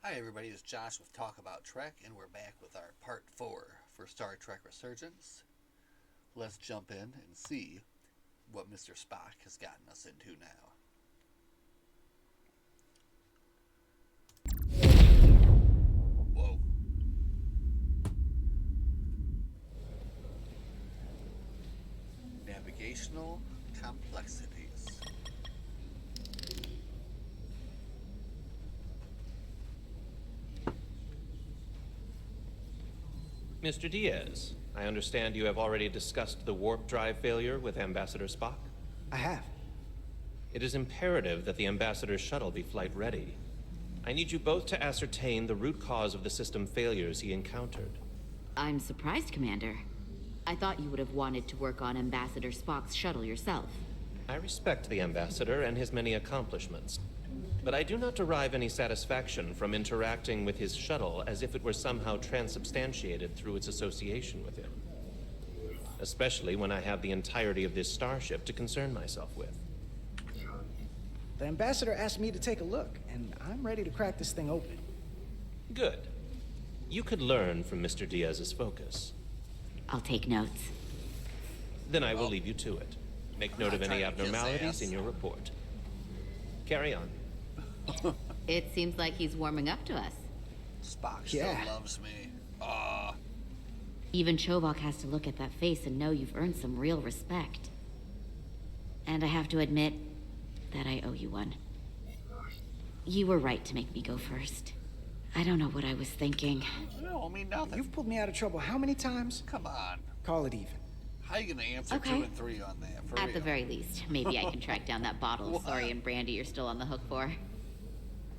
Hi everybody, it's Josh with Talk About Trek, and we're back with our part 4 for Star Trek Resurgence. Let's jump in and see what Mr. Spock has gotten us into now. Whoa. Navigational complexities. Mr. Diaz, I understand you have already discussed the warp drive failure with Ambassador Spock? I have. It is imperative that the Ambassador's shuttle be flight ready. I need you both to ascertain the root cause of the system failures he encountered. I'm surprised, Commander. I thought you would have wanted to work on Ambassador Spock's shuttle yourself. I respect the Ambassador and his many accomplishments, but I do not derive any satisfaction from interacting with his shuttle as if it were somehow transubstantiated through its association with him. Especially when I have the entirety of this starship to concern myself with. The ambassador asked me to take a look, and I'm ready to crack this thing open. Good. You could learn from Mr. Diaz's focus. I'll take notes. Then I will leave you to it. Make note of any abnormalities in your report. Carry on. It seems like he's warming up to us. Spock still loves me. Even Chobok has to look at that face and know you've earned some real respect. And I have to admit that I owe you one. You were right to make me go first. I don't know what I was thinking. No, I mean nothing. You've pulled me out of trouble how many times? Come on. Call it even. How you gonna answer 2 and 3 on that? For At real? the very least, maybe I can track down that bottle of sorry and brandy you're still on the hook for.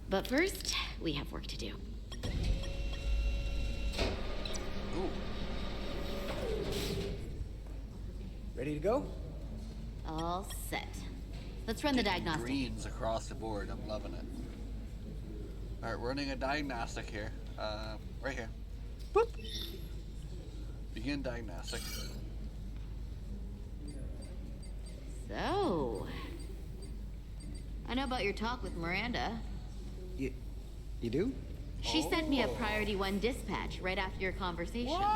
But first, we have work to do. Ooh. Ready to go? All set. Let's run the diagnostic. Greens across the board. I'm loving it. All right, running a diagnostic here. Right here. Boop. Begin diagnostic. So, I know about your talk with Miranda. You do? She sent me a priority 1 dispatch right after your conversation. What?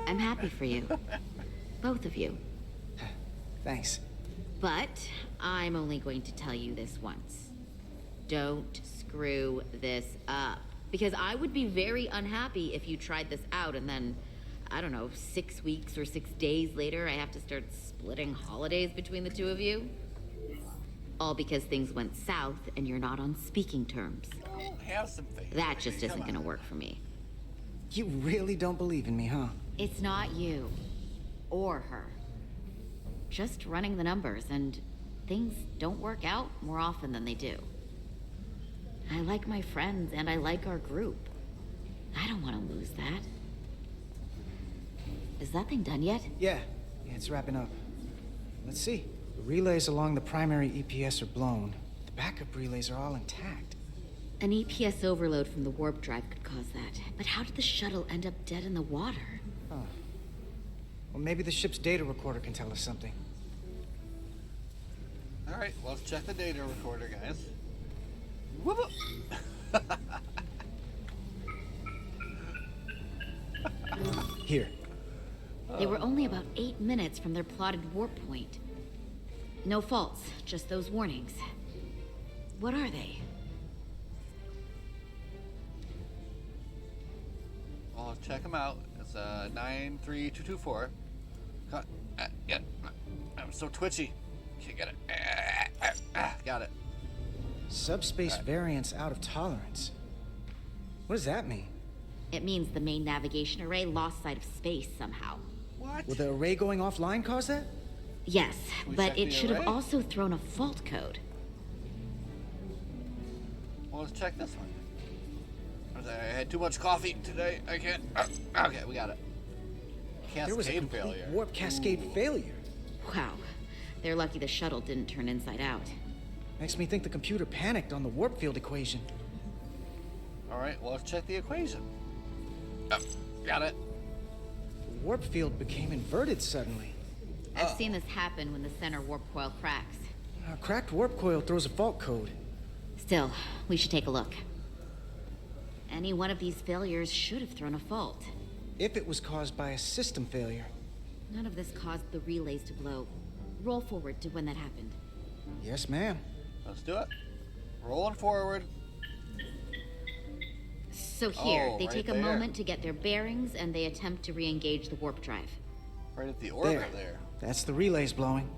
I'm happy for you. Both of you. Thanks. But I'm only going to tell you this once. Don't screw this up. Because I would be very unhappy if you tried this out and then, I don't know, 6 weeks or 6 days later, I have to start splitting holidays between the two of you. All because things went south and you're not on speaking terms. Oh, have some faith. That just isn't gonna work for me. You really don't believe in me, huh? It's not you. Or her. Just running the numbers, and things don't work out more often than they do. I like my friends, and I like our group. I don't want to lose that. Is that thing done yet? Yeah, it's wrapping up. Let's see. The relays along the primary EPS are blown. The backup relays are all intact. An EPS overload from the warp drive could cause that. But how did the shuttle end up dead in the water? Huh. Well, maybe the ship's data recorder can tell us something. All right, let's check the data recorder, guys. Whoop. Here. They were only about 8 minutes from their plotted warp point. No faults, just those warnings. What are they? Well, let's check them out. It's 93224. Yeah, I'm so twitchy. Okay, got it. Got it. Subspace variance out of tolerance. What does that mean? It means the main navigation array lost sight of space somehow. What? Will the array going offline cause that? Yes, We but checked it the should have array? also thrown a fault code. Well, let's check this one. I had too much coffee today. I can't. Okay, we got it. There was a Cascade complete failure. warp cascade failure. Wow. They're lucky the shuttle didn't turn inside out. Makes me think the computer panicked on the warp field equation. All right, well, let's check the equation. Got it. The warp field became inverted suddenly. I've seen this happen when the center warp coil cracks. A cracked warp coil throws a fault code. Still, we should take a look. Any one of these failures should have thrown a fault. If it was caused by a system failure. None of this caused the relays to blow. Roll forward to when that happened. Yes, ma'am. Let's do it. Rolling forward. So here, Oh, they right take a there. moment to get their bearings and they attempt to re-engage the warp drive. Right at the orbit there. That's the relays blowing.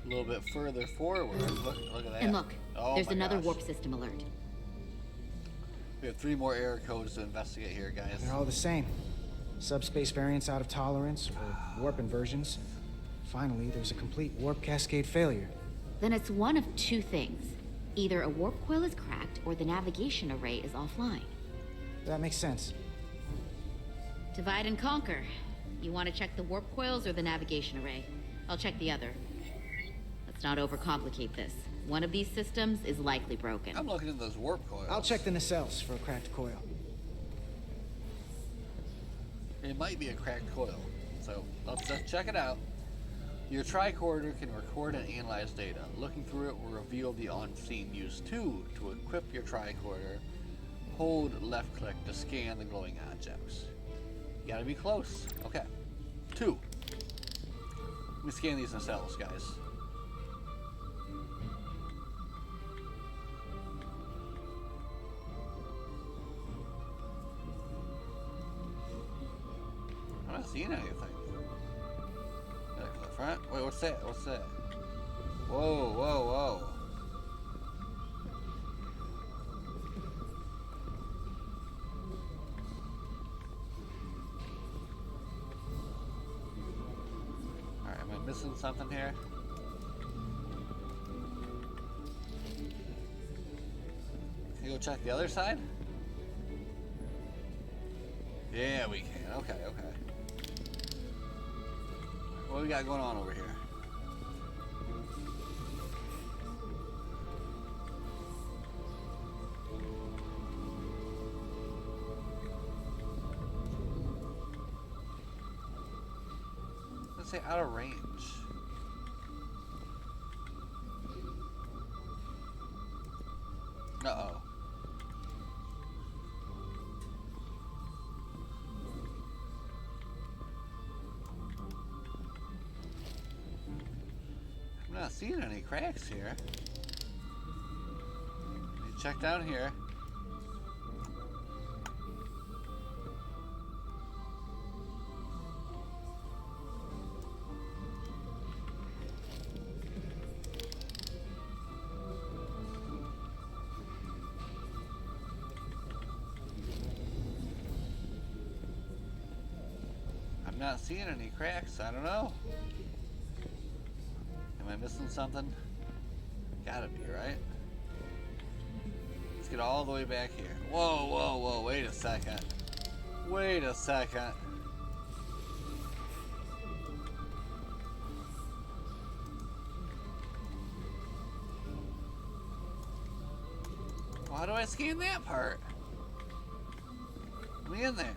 A little bit further forward. Look at that. And look, Oh there's my another gosh. warp system alert. We have 3 more error codes to investigate here, guys. They're all the same. Subspace variants out of tolerance, or warp inversions. Finally, there's a complete warp cascade failure. Then it's one of two things. Either a warp coil is cracked or the navigation array is offline. That makes sense. Divide and conquer. You want to check the warp coils or the navigation array? I'll check the other. Let's not overcomplicate this. One of these systems is likely broken. I'm looking at those warp coils. I'll check the nacelles for a cracked coil. It might be a cracked coil. So let's just check it out. Your tricorder can record and analyze data. Looking through it will reveal the unseen. Use 2 to equip your tricorder. Hold left click to scan the glowing objects. You gotta be close. Okay. 2. Let me scan these nacelles, guys. I'm not seeing anything. Look to the front. Wait, what's that? What's that? Whoa, whoa, whoa. Alright, am I missing something here? Can you go check the other side? Yeah, we can. Okay, okay. What do we got going on over here? Let's say out of range. Uh-oh. I'm not seeing any cracks here. Let me check down here. I'm not seeing any cracks. I don't know. Am I missing something? Gotta be, right? Let's get all the way back here. Whoa, whoa, whoa, wait a second. Wait a second. Why do I scan that part? Let me in there.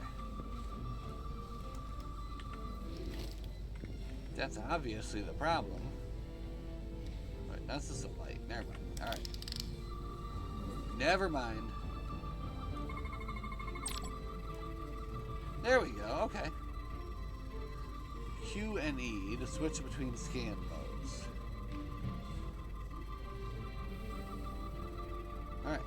That's obviously the problem. Wait, that's just a light. Never mind. Alright. Never mind. There we go. Okay. Q and E to switch between scan modes. Alright.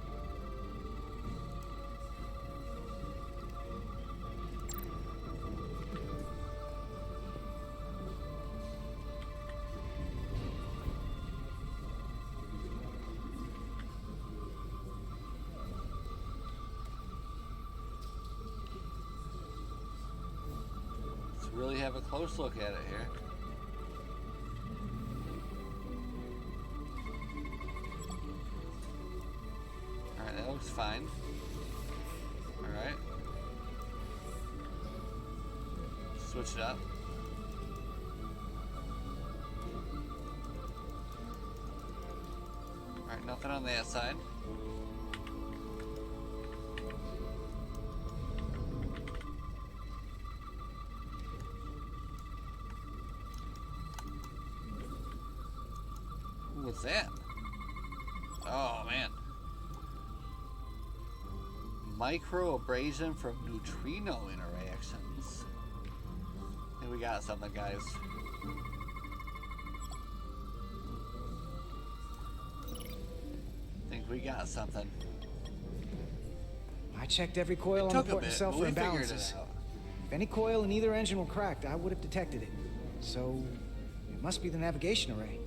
Really have a close look at it here. Alright, that looks fine. Alright. Switch it up. Alright, nothing on that side. What's that? Oh man. Microabrasion from neutrino interactions. I think we got something, guys. I think we got something. I checked every coil on the port and cell for imbalances. If any coil in either engine were cracked, I would have detected it. So, it must be the navigation array.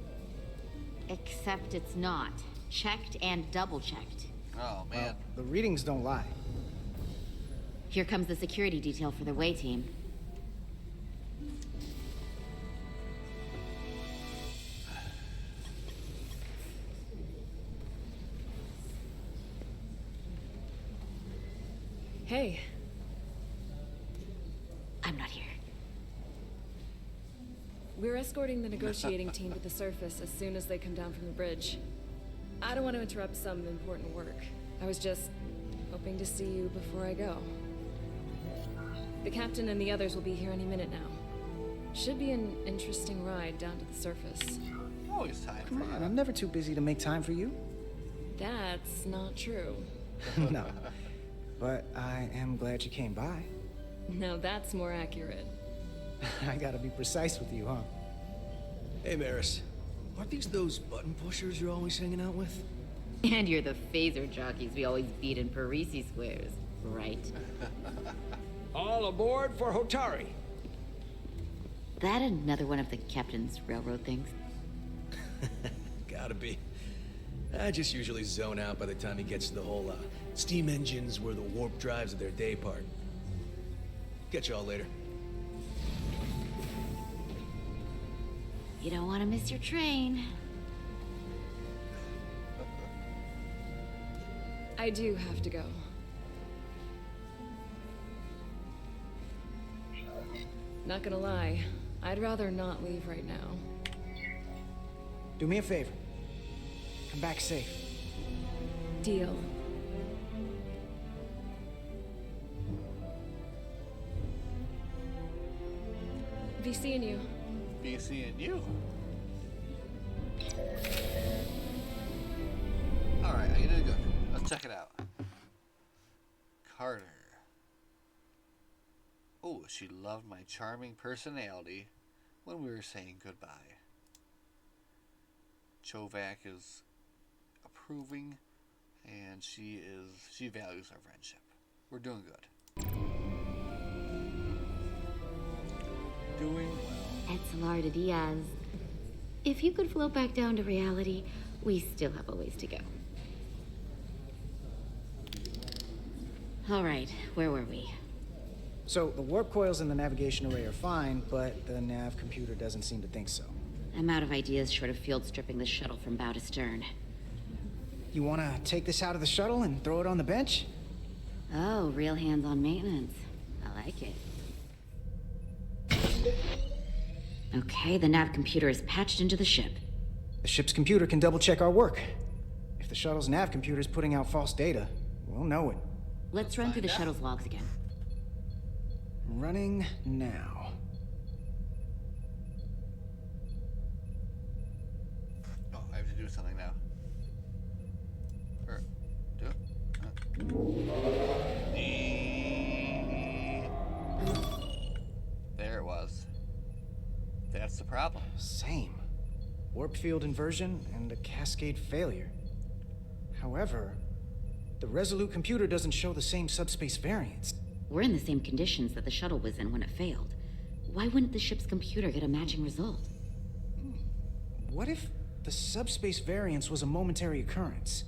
Except it's not. Checked and double-checked. Oh, man. Well, the readings don't lie. Here comes the security detail for the way team. Hey. I'm not here. We're escorting the negotiating team to the surface as soon as they come down from the bridge. I don't want to interrupt some important work. I was just hoping to see you before I go. The captain and the others will be here any minute now. Should be an interesting ride down to the surface. Always time Come for on, you. I'm never too busy to make time for you. That's not true. No. But I am glad you came by. Now that's more accurate. I gotta be precise with you, huh? Hey, Maris. Aren't these those button pushers you're always hanging out with? And you're the phaser jockeys we always beat in Parisi squares, right? All aboard for Hotari. That another one of the captain's railroad things? Gotta be. I just usually zone out by the time he gets to the whole steam engines were the warp drives of their day part. Catch y'all later. You don't want to miss your train. I do have to go. Not gonna lie, I'd rather not leave right now. Do me a favor. Come back safe. Deal. Be seeing you. Be seeing you. Alright, you did good. Let's check it out. Carter. Oh, she loved my charming personality when we were saying goodbye. Chovak is approving, and she values our friendship. We're doing good. Doing well. Etzelarda Diaz. If you could float back down to reality, we still have a ways to go. All right, where were we? So, the warp coils in the navigation array are fine, but the nav computer doesn't seem to think so. I'm out of ideas short of field stripping the shuttle from bow to stern. You wanna take this out of the shuttle and throw it on the bench? Oh, real hands-on maintenance. I like it. Okay, the nav computer is patched into the ship. The ship's computer can double-check our work. If the shuttle's nav computer is putting out false data, we'll know it. Let's run through the shuttle's logs again. Running now. Oh, I have to do something now. Or, do it. There it was. That's the problem. Same. Warp field inversion and a cascade failure. However, the Resolute computer doesn't show the same subspace variance. We're in the same conditions that the shuttle was in when it failed. Why wouldn't the ship's computer get a matching result? What if the subspace variance was a momentary occurrence?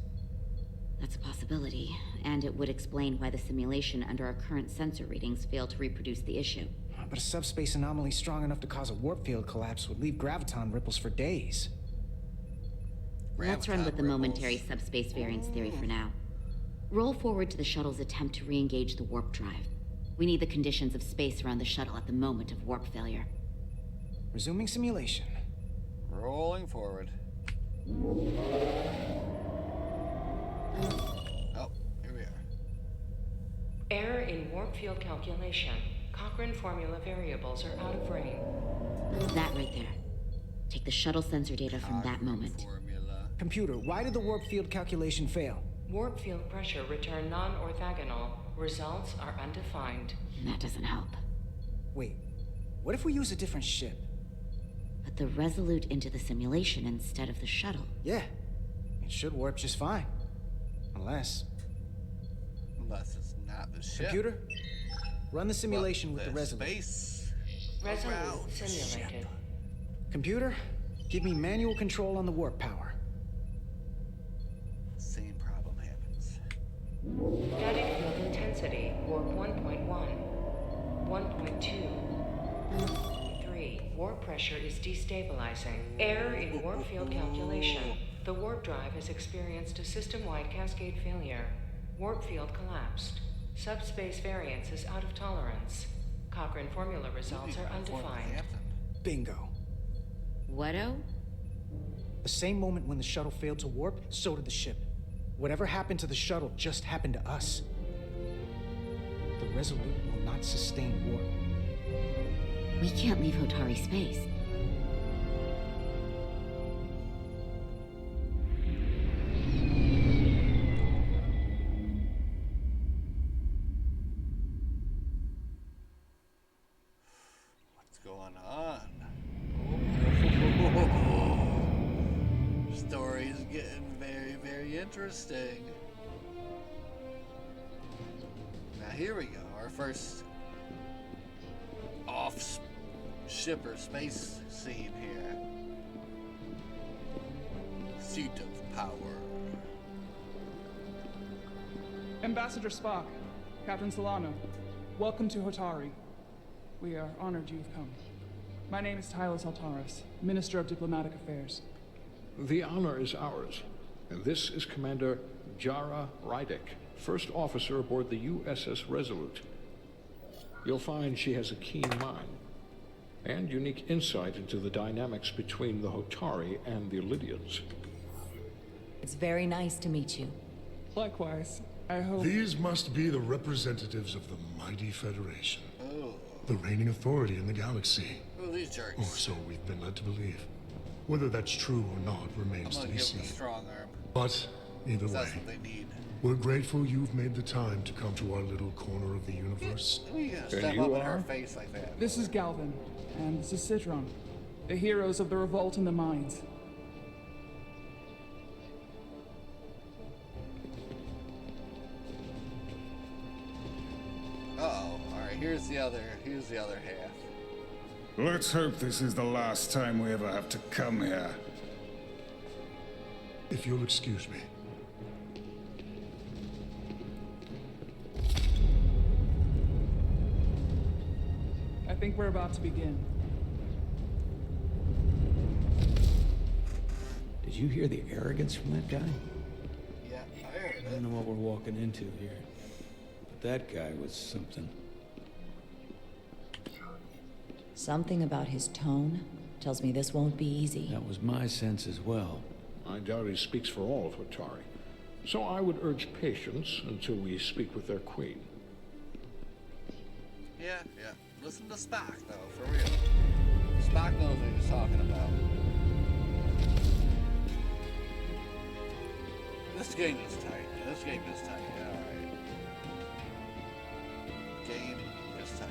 That's a possibility, and it would explain why the simulation under our current sensor readings failed to reproduce the issue. But a subspace anomaly strong enough to cause a warp field collapse would leave graviton ripples for days. Let's run with the Ripples. momentary subspace variance theory for now. Roll forward to the shuttle's attempt to re-engage the warp drive. We need the conditions of space around the shuttle at the moment of warp failure. Resuming simulation. Rolling forward. Oh, here we are. Error in warp field calculation. Cochrane formula variables are out of range. That right there. Take the shuttle sensor data from that moment. Formula. Computer, why did the warp field calculation fail? Warp field pressure returned non-orthogonal. Results are undefined. That doesn't help. Wait, what if we use a different ship? Put the Resolute into the simulation instead of the shuttle. Yeah, it should warp just fine. Unless... Unless it's not the ship. Computer, run the simulation with the Resolute. Space. Resolute around the simulated. Computer, give me manual control on the warp power. Same problem happens. Static field intensity, warp 1.1. 1.2. 3. Warp pressure is destabilizing. Error in warp field calculation. The warp drive has experienced a system-wide cascade failure. Warp field collapsed. Subspace variance is out of tolerance. Cochrane formula results are undefined. Bingo. Whatto? The same moment when the shuttle failed to warp, so did the ship. Whatever happened to the shuttle just happened to us. The Resolute will not sustain warp. We can't leave Hotari space. What's going on? Story's getting very, very interesting. Now here we go, our first off-ship or space scene here. Seat of power. Ambassador Spock, Captain Solano, welcome to Hotari. We are honored you've come. My name is Tylos Altaris, Minister of Diplomatic Affairs. The honor is ours, and this is Commander Jara Rydick, first officer aboard the USS Resolute. You'll find she has a keen mind and unique insight into the dynamics between the Hotari and the Lydians. It's very nice to meet you. Likewise, I hope... These must be the representatives of the mighty Federation. Oh. The reigning authority in the galaxy. Who are these jerks? Or so we've been led to believe. Whether that's true or not remains to I'm gonna be give seen. them a strong arm. But either That's way, what they need. we're grateful you've made the time to come to our little corner of the universe. We gotta And step you up in her are? face like that. This is Galvin, and this is Citron, the heroes of the revolt in the mines. Uh-oh. Alright, here's the other half. Let's hope this is the last time we ever have to come here. If you'll excuse me. I think we're about to begin. Did you hear the arrogance from that guy? Yeah, I heard I don't know what we're walking into here. But that guy was something. Something about his tone tells me this won't be easy. That was my sense as well. I doubt he speaks for all of Hotari, so I would urge patience until we speak with their queen. Yeah. Listen to Spock, though, for real. Spock knows what he's talking about. This game is tight. This game is tight. Yeah, alright. Game is tight.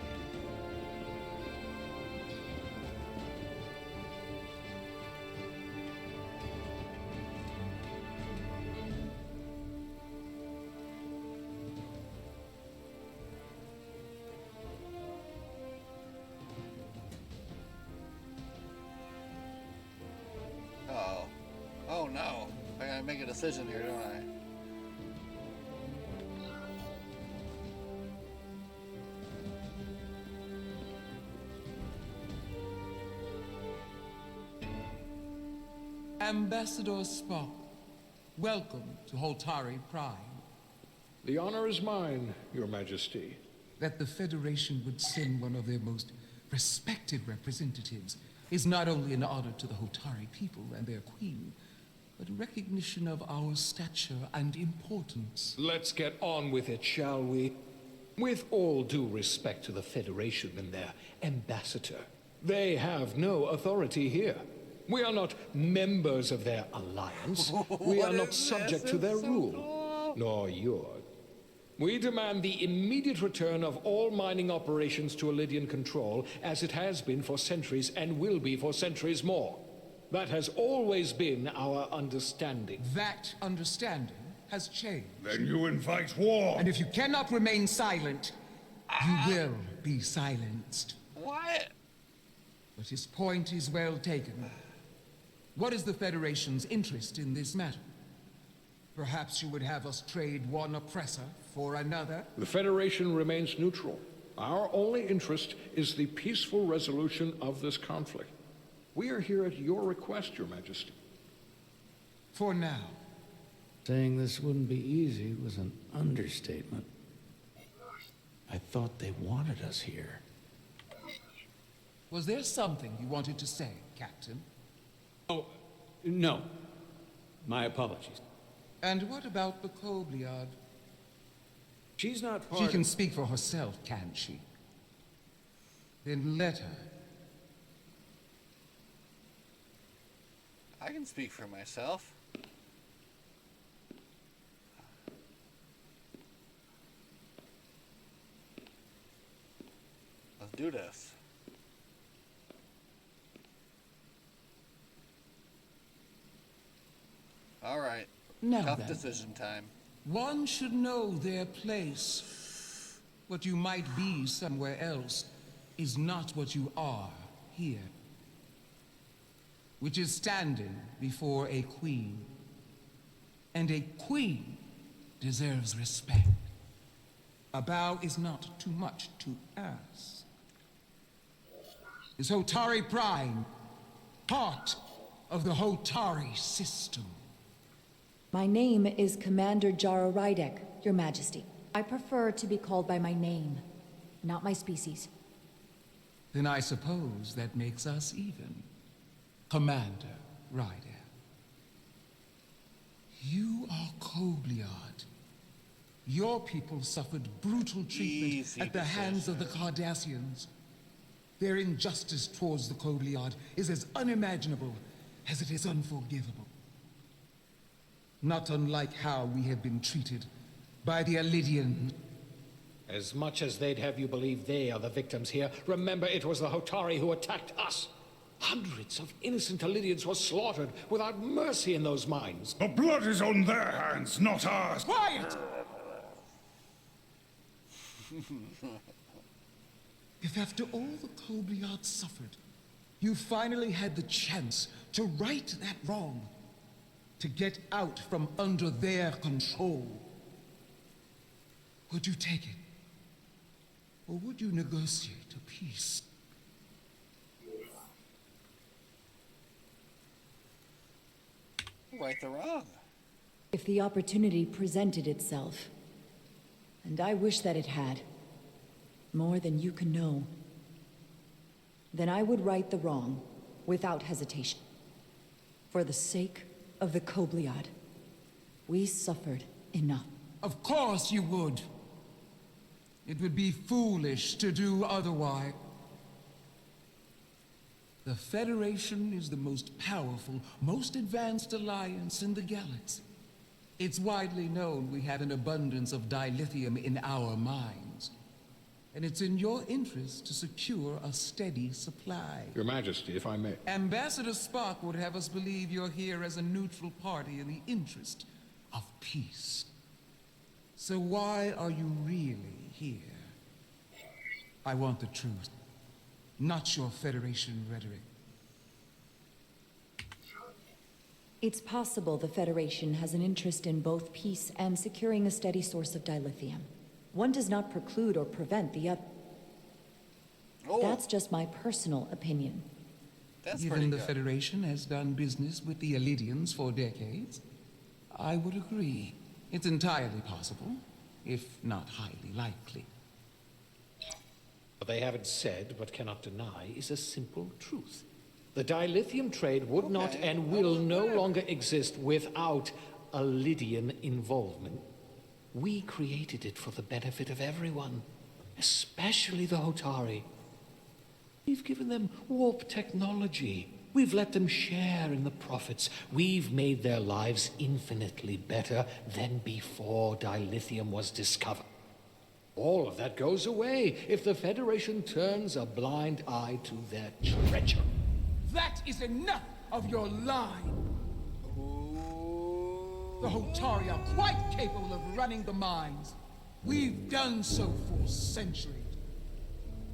Uh-oh. Oh no. I gotta make a decision here, don't I? Ambassador Spock, welcome to Holtari Prime. The honor is mine, Your Majesty. That the Federation would send one of their most respected representatives is not only an honor to the Hotari people and their queen, but a recognition of our stature and importance. Let's get on with it, shall we? With all due respect to the Federation and their ambassador, they have no authority here. We are not members of their alliance. We are not subject to their rule. nor your. We demand the immediate return of all mining operations to Elydian control, as it has been for centuries and will be for centuries more. That has always been our understanding. That understanding has changed. Then you invite war. And if you cannot remain silent, you will be silenced. What? But his point is well taken. What is the Federation's interest in this matter? Perhaps you would have us trade one oppressor for another? The Federation remains neutral. Our only interest is the peaceful resolution of this conflict. We are here at your request, Your Majesty. For now. Saying this wouldn't be easy was an understatement. I thought they wanted us here. Was there something you wanted to say, Captain? Oh, no. My apologies. And what about the Kobliad? She's not part She can speak for herself, can she? Then let her. I can speak for myself. Let's do this. All right. Now Tough then. decision time. One should know their place. What you might be somewhere else is not what you are here. Which is standing before a queen. And a queen deserves respect. A bow is not too much to ask. Is Hotari Prime part of the Hotari system? My name is Commander Jara Rydek, Your Majesty. I prefer to be called by my name, not my species. Then I suppose that makes us even. Commander Rydek. You are Kobliad. Your people suffered brutal treatment Easy at the hands of the Cardassians. Their injustice towards the Kobliad is as unimaginable as it is unforgivable. Not unlike how we have been treated by the Elydian. As much as they'd have you believe they are the victims here, remember it was the Hotari who attacked us. Hundreds of innocent Elydians were slaughtered without mercy in those mines. The blood is on their hands, not ours. Quiet! If after all the Kobliad suffered, you finally had the chance to right that wrong, to get out from under their control, would you take it? Or would you negotiate a peace? Right the wrong. If the opportunity presented itself, and I wish that it had, more than you can know, then I would right the wrong without hesitation. For the sake of the Kobliad, we suffered enough. Of course you would. It would be foolish to do otherwise. The Federation is the most powerful, most advanced alliance in the galaxy. It's widely known we have an abundance of dilithium in our mines. And it's in your interest to secure a steady supply. Your Majesty, if I may. Ambassador Spock would have us believe you're here as a neutral party in the interest of peace. So why are you really here? I want the truth, not your Federation rhetoric. It's possible the Federation has an interest in both peace and securing a steady source of dilithium. One does not preclude or prevent the other. Oh, That's just my personal opinion. that's Even pretty the good. Federation has done business with the Elydians for decades. I would agree. It's entirely possible, if not highly likely. What they haven't said, but cannot deny, is a simple truth. The dilithium trade would not Okay. and will no longer exist without Elydian involvement. We created it for the benefit of everyone, especially the Hotari. We've given them warp technology, We've let them share in the profits. We've made their lives infinitely better than before dilithium was discovered. All of that goes away if the Federation turns a blind eye to their treachery. That is enough of your lying. The Hotari are quite capable of running the mines. We've done so for centuries.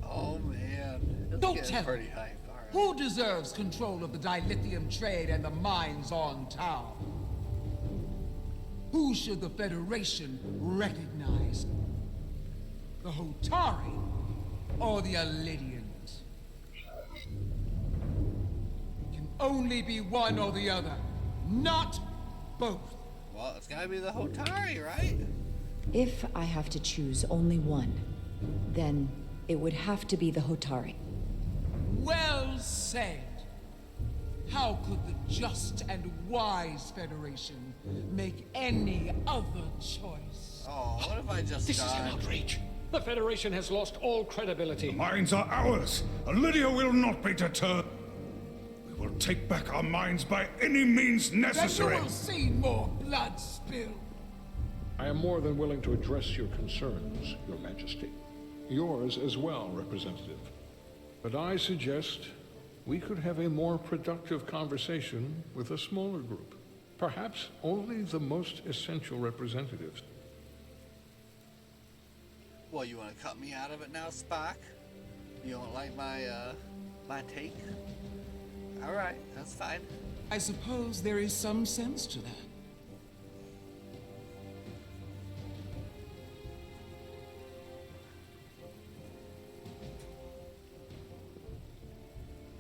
Oh man, it's Don't getting tell pretty me. hype. All right. Who deserves control of the dilithium trade and the mines on town? Who should the Federation recognize? The Hotari or the Alidians? It can only be one or the other, not both. Well, it's gotta be the Hotari, right? If I have to choose only one, then it would have to be the Hotari. Well said. How could the just and wise Federation make any other choice? Oh, what if I just This is an died? outrage. The Federation has lost all credibility. The mines are ours. Lydia will not be deterred. We will take back our mines by any means necessary. Then you will see more blood spilled. I am more than willing to address your concerns, Your Majesty. Yours as well, Representative. But I suggest we could have a more productive conversation with a smaller group. Perhaps only the most essential representatives. Well, you want to cut me out of it now, Spock? You don't like my my take? All right, that's fine. I suppose there is some sense to that.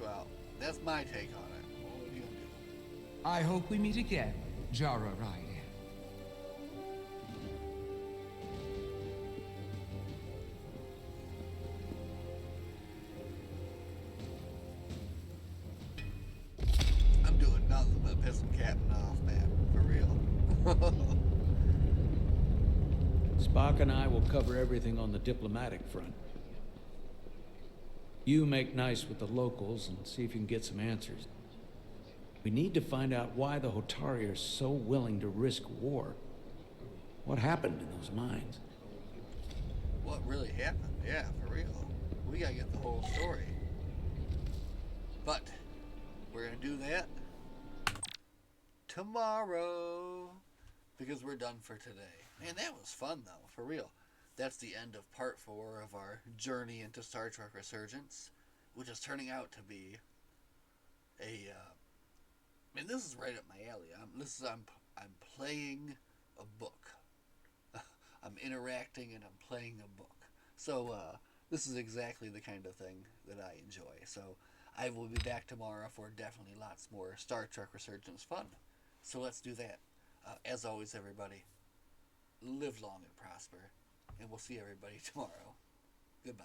Well, that's my take on it. What are you gonna do? I hope we meet again, Jara Ryder. I'm doing nothing but pissing Captain off, man. For real. Spock and I will cover everything on the diplomatic front. You make nice with the locals and see if you can get some answers. We need to find out why the Hotari are so willing to risk war. What happened in those mines? What really happened? Yeah, for real. We gotta get the whole story. But we're gonna do that tomorrow because we're done for today. Man, that was fun though, for real. That's the end of part 4 of our journey into Star Trek Resurgence, which is turning out to be a. I mean, this is right up my alley. I'm playing a book. I'm interacting and I'm playing a book. So this is exactly the kind of thing that I enjoy. So I will be back tomorrow for definitely lots more Star Trek Resurgence fun. So let's do that. As always, everybody, live long and prosper. And we'll see everybody tomorrow. Goodbye.